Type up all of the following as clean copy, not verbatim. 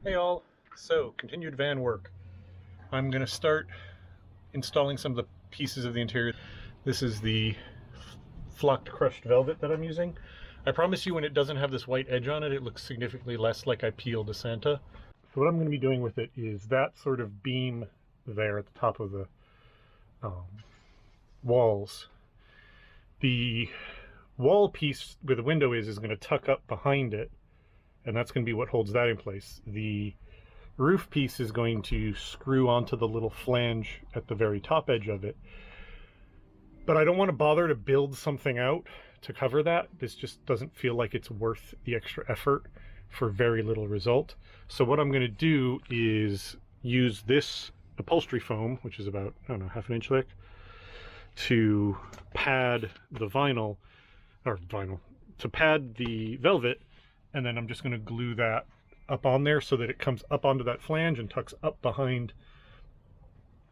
Hey all, so continued van work. I'm going to start installing some of the pieces of the interior. This is the flocked crushed velvet that I'm using. I promise you when it doesn't have this white edge on it, it looks significantly less like I peeled a Santa. So what I'm going to be doing with it is that sort of beam there at the top of the um, walls. The wall piece where the window is going to tuck up behind it, and that's going to be what holds that in place. The roof piece is going to screw onto the little flange at the very top edge of it. But I don't want to bother to build something out to cover that. This just doesn't feel like it's worth the extra effort for very little result. So what I'm going to do is use this upholstery foam, which is about, I don't know, half an inch thick, to pad the to pad the velvet, and then I'm just going to glue that up on there so that it comes up onto that flange and tucks up behind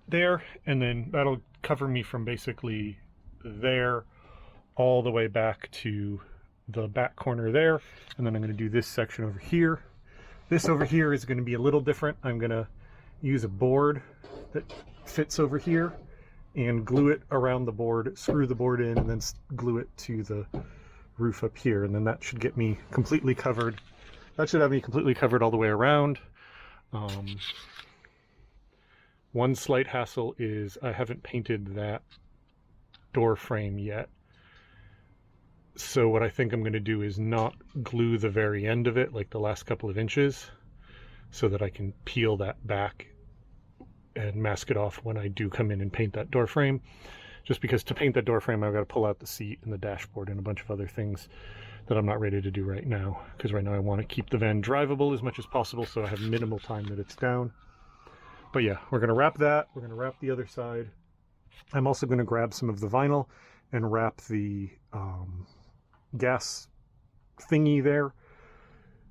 there, and then that'll cover me from basically there all the way back to the back corner there. And then I'm going to do this section over here. This over here is going to be a little different. I'm going to use a board that fits over here and glue it around the board, screw the board in, and then glue it to the roof up here, and then that should get me completely covered. That should have me completely covered all the way around. One slight hassle is I haven't painted that door frame yet. So what I think I'm going to do is not glue the very end of it, like the last couple of inches, so that I can peel that back and mask it off when I do come in and paint that door frame. Just because to paint that door frame, I've got to pull out the seat and the dashboard and a bunch of other things that I'm not ready to do right now, because right now I want to keep the van drivable as much as possible so I have minimal time that it's down. But yeah, we're going to wrap that. We're going to wrap the other side. I'm also going to grab some of the vinyl and wrap the gas thingy there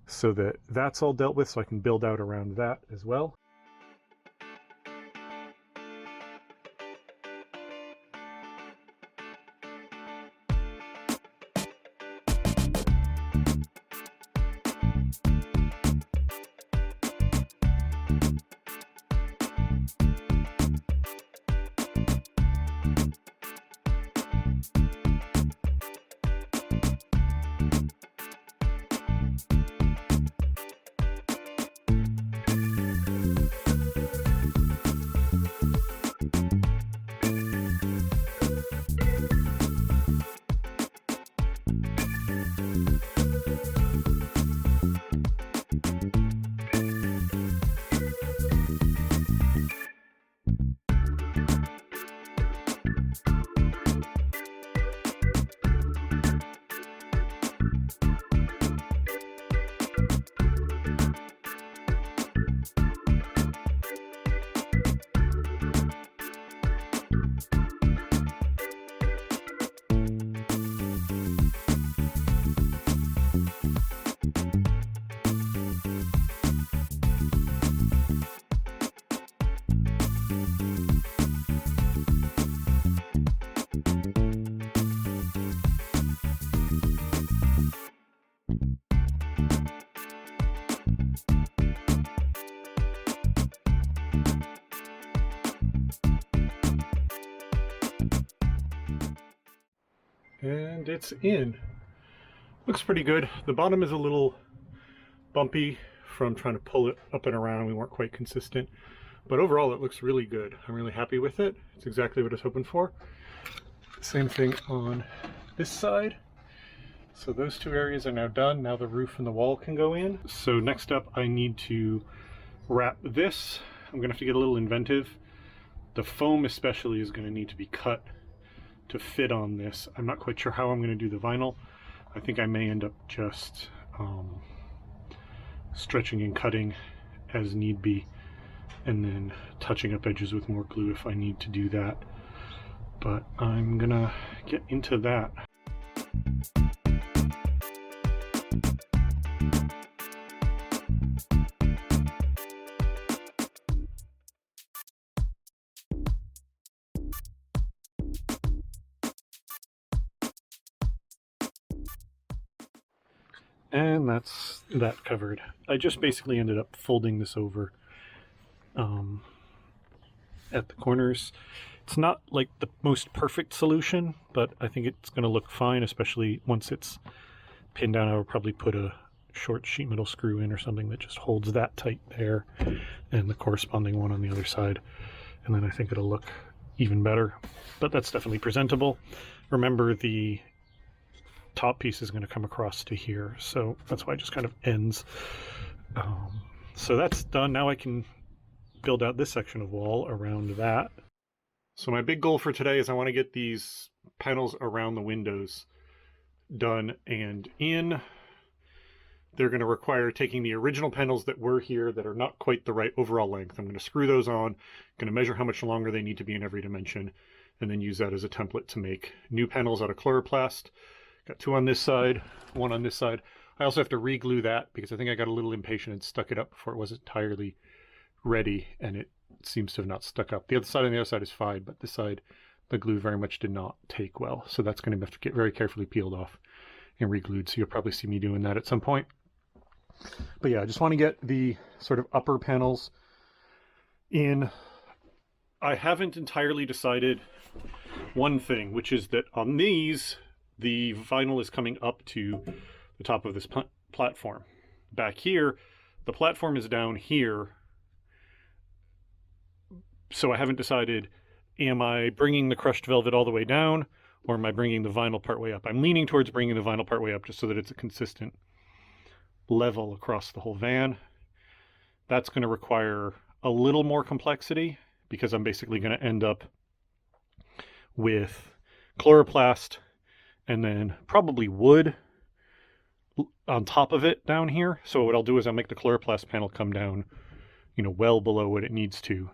so that that's all dealt with, so I can build out around that as well. And it's in. Looks pretty good. The bottom is a little bumpy from trying to pull it up and around. We weren't quite consistent, but overall it looks really good. I'm really happy with it. It's exactly what I was hoping for. Same thing on this side. So those two areas are now done. Now the roof and the wall can go in. So next up I need to wrap this. I'm gonna have to get a little inventive. The foam especially is gonna need to be cut to fit on this. I'm not quite sure how I'm going to do the vinyl. I think I may end up just stretching and cutting as need be, and then touching up edges with more glue if I need to do that. But I'm gonna get into that. And that's that covered. I just basically ended up folding this over at the corners. It's not like the most perfect solution, but I think it's going to look fine, especially once it's pinned down. I will probably put a short sheet metal screw in or something that just holds that tight there, and the corresponding one on the other side. And then I think it'll look even better, but that's definitely presentable. Remember, the top piece is going to come across to here, so that's why it just kind of ends. So that's done. Now I can build out this section of wall around that. So my big goal for today is I want to get these panels around the windows done and in. They're going to require taking the original panels that were here that are not quite the right overall length. I'm going to screw those on, going to measure how much longer they need to be in every dimension, and then use that as a template to make new panels out of chloroplast. Got 2 on this side, 1 on this side. I also have to re-glue that because I think I got a little impatient and stuck it up before it was entirely ready, and it seems to have not stuck up. The other side on the other side is fine, but this side, the glue very much did not take well. So that's going to have to get very carefully peeled off and re-glued. So you'll probably see me doing that at some point. But yeah, I just want to get the sort of upper panels in. I haven't entirely decided one thing, which is that on these, the vinyl is coming up to the top of this platform. Back here, the platform is down here. So I haven't decided, am I bringing the crushed velvet all the way down, or am I bringing the vinyl part way up? I'm leaning towards bringing the vinyl part way up just so that it's a consistent level across the whole van. That's going to require a little more complexity because I'm basically going to end up with chloroplast and then probably wood on top of it down here. So what I'll do is I'll make the chloroplast panel come down, well below what it needs to,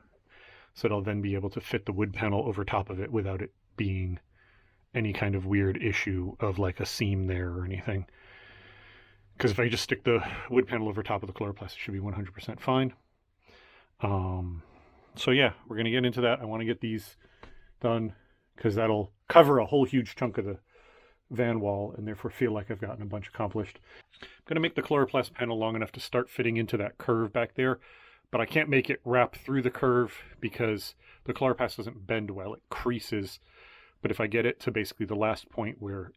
so it'll then be able to fit the wood panel over top of it without it being any kind of weird issue of like a seam there or anything. Because if I just stick the wood panel over top of the chloroplast, it should be 100% fine. So yeah, we're going to get into that. I want to get these done because that'll cover a whole huge chunk of the van wall and therefore feel like I've gotten a bunch accomplished. I'm going to make the chloroplast panel long enough to start fitting into that curve back there, but I can't make it wrap through the curve because the chloroplast doesn't bend well. It creases. But if I get it to basically the last point where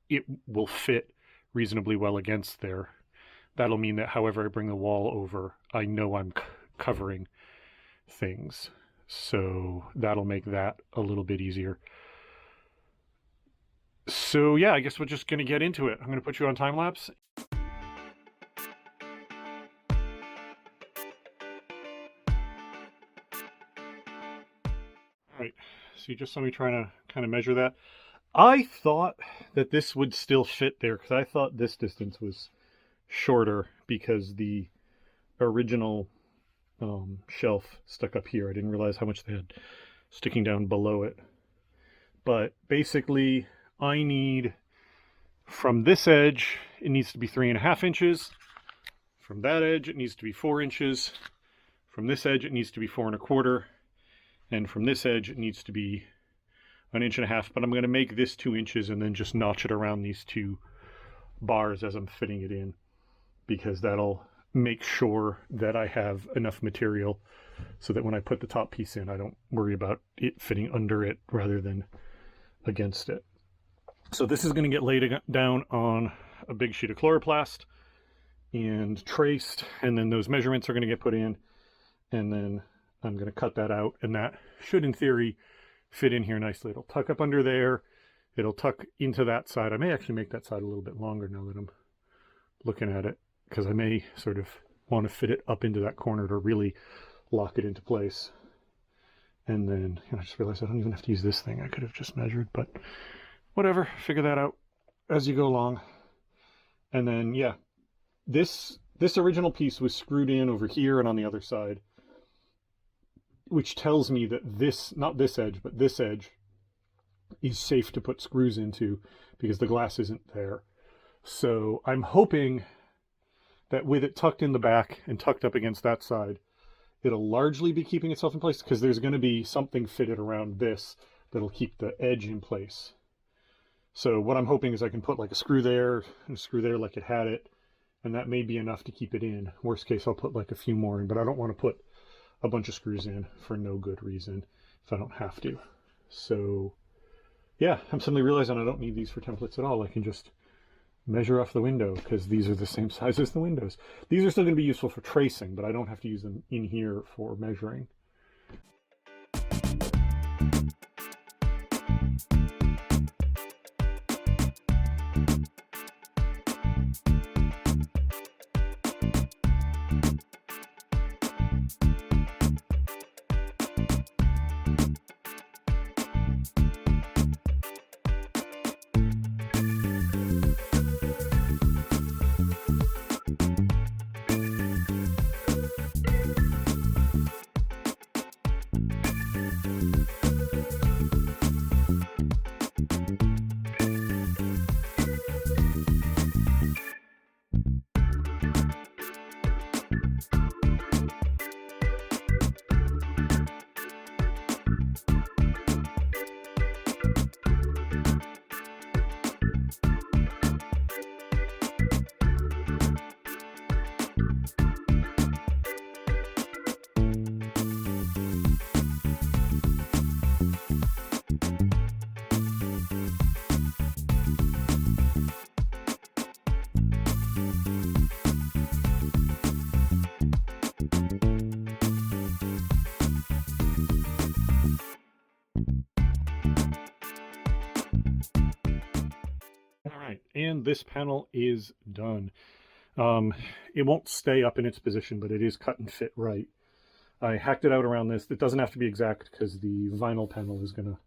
it will fit reasonably well against there, that'll mean that however I bring the wall over, I know I'm covering things. So that'll make that a little bit easier. So yeah, I guess we're just going to get into it. I'm going to put you on time lapse. All right, so you just saw me trying to kind of measure that. I thought that this would still fit there because I thought this distance was shorter because the original shelf stuck up here. I didn't realize how much they had sticking down below it. But basically, I need, from this edge, it needs to be 3.5 inches. From that edge, it needs to be 4 inches. From this edge, it needs to be 4.25. And from this edge, it needs to be 1.5 inches. But I'm going to make this 2 inches and then just notch it around these 2 bars as I'm fitting it in, because that'll make sure that I have enough material so that when I put the top piece in, I don't worry about it fitting under it rather than against it. So this is going to get laid down on a big sheet of chloroplast and traced, and then those measurements are going to get put in, and then I'm going to cut that out, and that should in theory fit in here nicely. It'll tuck up under there, it'll tuck into that side. I may actually make that side a little bit longer now that I'm looking at it, because I may sort of want to fit it up into that corner to really lock it into place. And then I just realized I don't even have to use this thing. I could have just measured, but whatever, figure that out as you go along. And then yeah, this original piece was screwed in over here and on the other side, which tells me that this, not this edge, but this edge is safe to put screws into because the glass isn't there. So I'm hoping that with it tucked in the back and tucked up against that side, it'll largely be keeping itself in place, because there's going to be something fitted around this that'll keep the edge in place. So what I'm hoping is I can put like a screw there and a screw there like it had it, and that may be enough to keep it in. Worst case, I'll put like a few more in, but I don't want to put a bunch of screws in for no good reason if I don't have to. So yeah, I'm suddenly realizing I don't need these for templates at all. I can just measure off the window because these are the same size as the windows. These are still going to be useful for tracing, but I don't have to use them in here for measuring. All right, and this panel is done. It won't stay up in its position, but it is cut and fit right. I hacked it out around this. It doesn't have to be exact because the vinyl panel is going to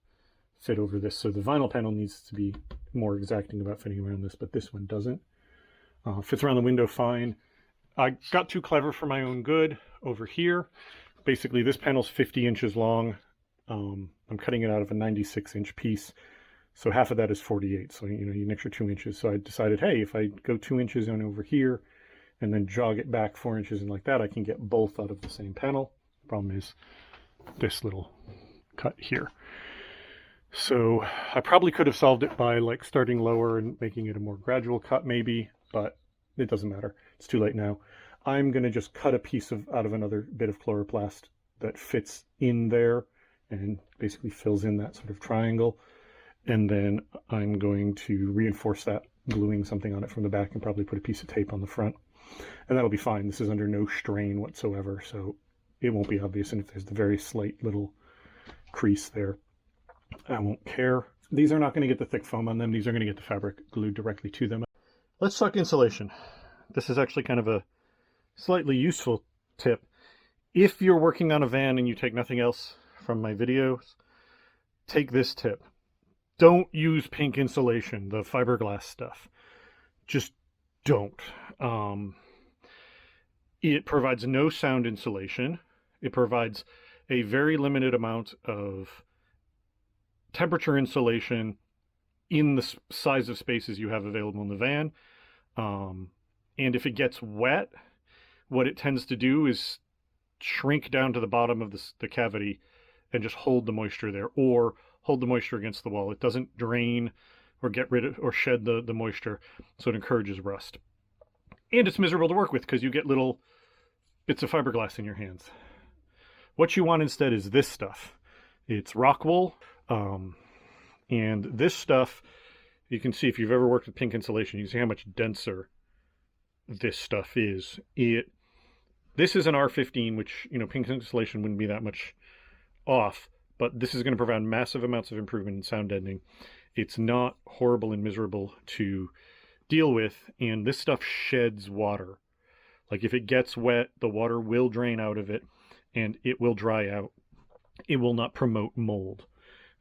fit over this. So the vinyl panel needs to be more exacting about fitting around this, but this one doesn't. Fits around the window fine. I got too clever for my own good over here. Basically, this panel's 50 inches long. I'm cutting it out of a 96-inch piece. So half of that is 48. So, you know, you extra 2 inches. So I decided, hey, if I go 2 inches on over here and then jog it back 4 inches and like that, I can get both out of the same panel. Problem is this little cut here. So I probably could have solved it by like starting lower and making it a more gradual cut maybe, but it doesn't matter. It's too late now. I'm going to just cut a piece out of another bit of chloroplast that fits in there and basically fills in that sort of triangle. And then I'm going to reinforce that, gluing something on it from the back, and probably put a piece of tape on the front. And that'll be fine. This is under no strain whatsoever, so it won't be obvious. And if there's the very slight little crease there, I won't care. These are not going to get the thick foam on them. These are going to get the fabric glued directly to them. Let's talk insulation. This is actually kind of a slightly useful tip. If you're working on a van and you take nothing else from my videos, take this tip. Don't use pink insulation, the fiberglass stuff. Just don't. It provides no sound insulation. It provides a very limited amount of temperature insulation in the size of spaces you have available in the van. And if it gets wet, what it tends to do is shrink down to the bottom of the cavity and just hold the moisture there, or hold the moisture against the wall. It doesn't drain or get rid of or shed the moisture, so it encourages rust. And it's miserable to work with because you get little bits of fiberglass in your hands. What you want instead is this stuff. It's rock wool, and this stuff, you can see if you've ever worked with pink insulation, you can see how much denser this stuff is. This is an R15, which, you know, pink insulation wouldn't be that much off, but this is going to provide massive amounts of improvement in sound deadening. It's not horrible and miserable to deal with, and this stuff sheds water. Like if it gets wet, the water will drain out of it and it will dry out. It will not promote mold.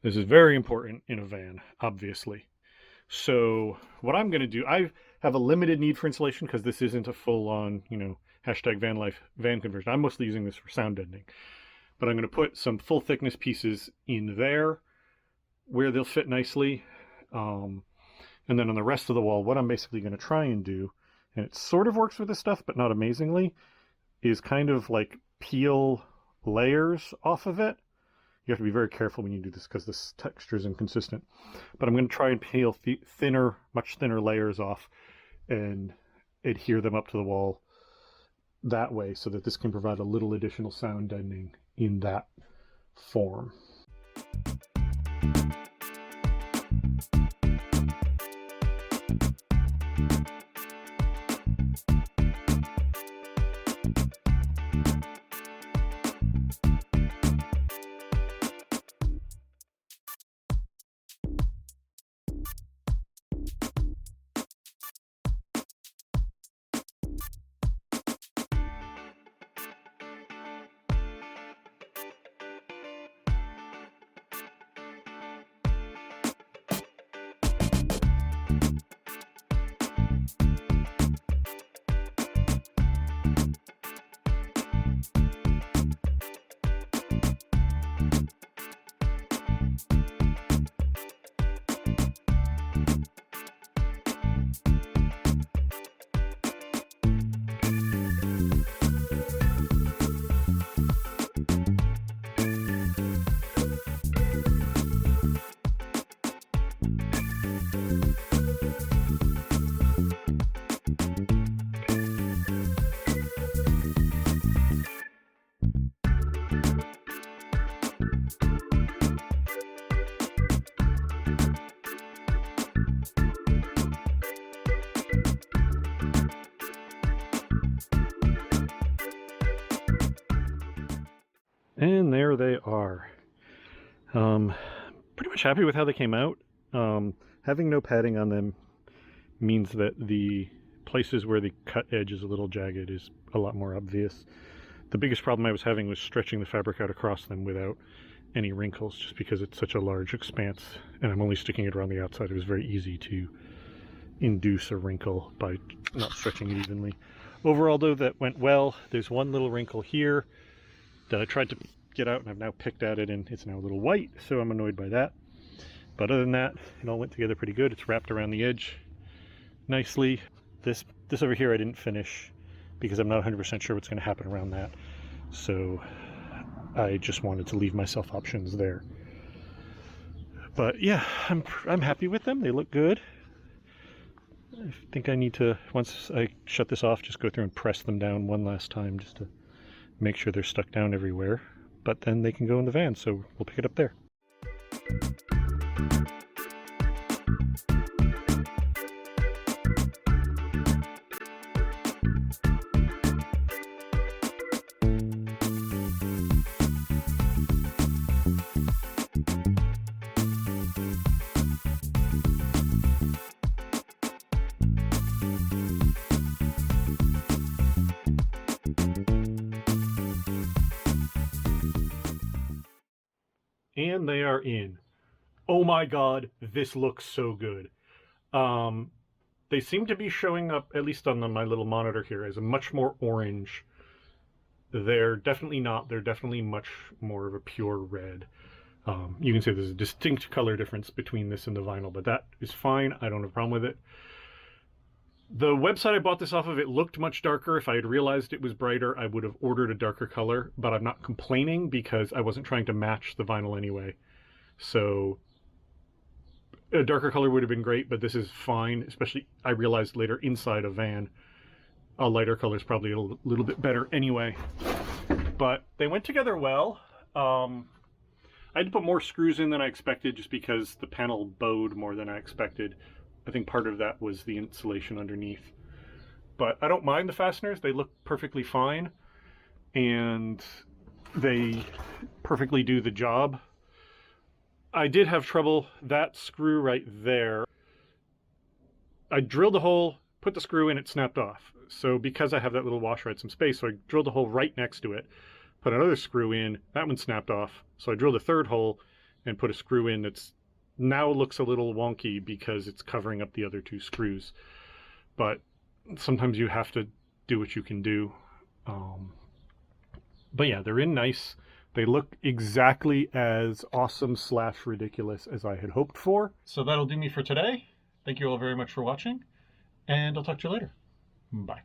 This is very important in a van, obviously. So what I'm going to do, I have a limited need for insulation because this isn't a full-on, you know, #vanlife van conversion. I'm mostly using this for sound deadening. But I'm going to put some full thickness pieces in there where they'll fit nicely. And then on the rest of the wall, what I'm basically going to try and do, and it sort of works with this stuff, but not amazingly, is kind of like peel layers off of it. You have to be very careful when you do this because this texture is inconsistent. But I'm going to try and peel thinner, much thinner layers off and adhere them up to the wall that way so that this can provide a little additional sound deadening in that form. And there they are. Pretty much happy with how they came out. Having no padding on them means that the places where the cut edge is a little jagged is a lot more obvious. The biggest problem I was having was stretching the fabric out across them without any wrinkles, just because it's such a large expanse and I'm only sticking it around the outside. It was very easy to induce a wrinkle by not stretching it evenly. Overall though, that went well. There's one little wrinkle here that I tried to get out and I've now picked at it and it's now a little white, so I'm annoyed by that. But other than that, it all went together pretty good. It's wrapped around the edge nicely. This over here I didn't finish because I'm not 100% sure what's going to happen around that. So I just wanted to leave myself options there. But yeah, I'm happy with them. They look good. I think I need to, once I shut this off, just go through and press them down one last time just to make sure they're stuck down everywhere. But then they can go in the van, so we'll pick it up there. And they are in. Oh my god, this looks so good. They seem to be showing up, at least on my little monitor here, as a much more orange. They're definitely not. They're definitely much more of a pure red. You can see there's a distinct color difference between this and the vinyl, but that is fine. I don't have a problem with it. The website I bought this off of, it looked much darker. If I had realized it was brighter, I would have ordered a darker color, but I'm not complaining because I wasn't trying to match the vinyl anyway. So a darker color would have been great, but this is fine, especially I realized later inside a van, a lighter color is probably a little bit better anyway. But they went together well. I had to put more screws in than I expected just because the panel bowed more than I expected. I think part of that was the insulation underneath. But I don't mind the fasteners. They look perfectly fine. And they perfectly do the job. I did have trouble. That screw right there, I drilled a hole, put the screw in, it snapped off. So because I have that little washer, I had some space, so I drilled a hole right next to it, put another screw in, that one snapped off. So I drilled a third hole and put a screw in that's now looks a little wonky because it's covering up the other two screws. But sometimes you have to do what you can do. But yeah, they're in nice. They look exactly as awesome / ridiculous as I had hoped for. So that'll do me for today. Thank you all very much for watching, and I'll talk to you later. Bye.